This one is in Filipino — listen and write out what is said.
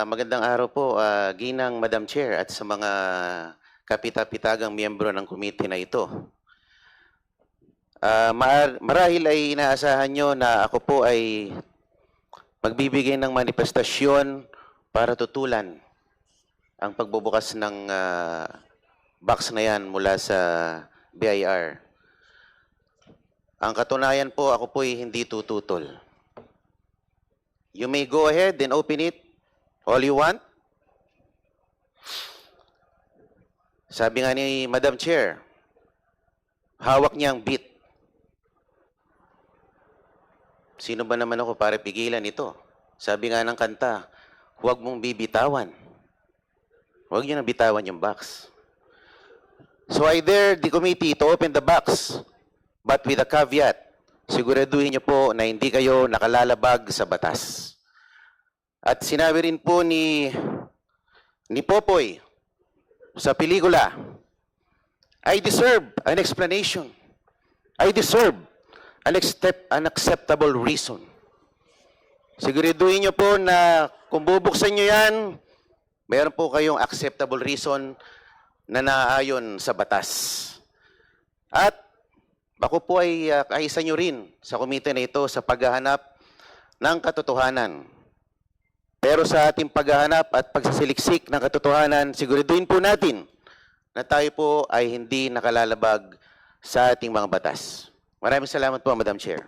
Magandang araw po, Ginang Madam Chair at sa mga kapita-pitagang miyembro ng komite na ito. Marahil ay inaasahan nyo na ako po ay magbibigay ng manifestasyon para tutulan ang pagbubukas ng box na yan mula sa BIR. Ang katunayan po, ako po ay hindi tututol. You may go ahead and open it all you want. Sabi nga ni Madam Chair, hawak niya ang beat. Sino ba naman ako para pigilan ito? Sabi nga ng kanta, huwag mong bibitawan. Huwag niyo nang bitawan yung box. So I dare the committee to open the box, but with a caveat, siguraduhin niyo po na hindi kayo nakalalabag sa batas. At sinabi rin po ni Popoy sa pelikula, I deserve an explanation. I deserve an acceptable reason. Siguraduhin niyo po na kung bubuksan niyo yan, mayroon po kayong acceptable reason na naaayon sa batas. At ako po ay kaisa niyo rin sa komite na ito sa paghahanap ng katotohanan. Pero sa ating paghahanap at pagsasiliksik ng katotohanan, siguraduhin po natin na tayo po ay hindi nakalalabag sa ating mga batas. Maraming salamat po, Madam Chair.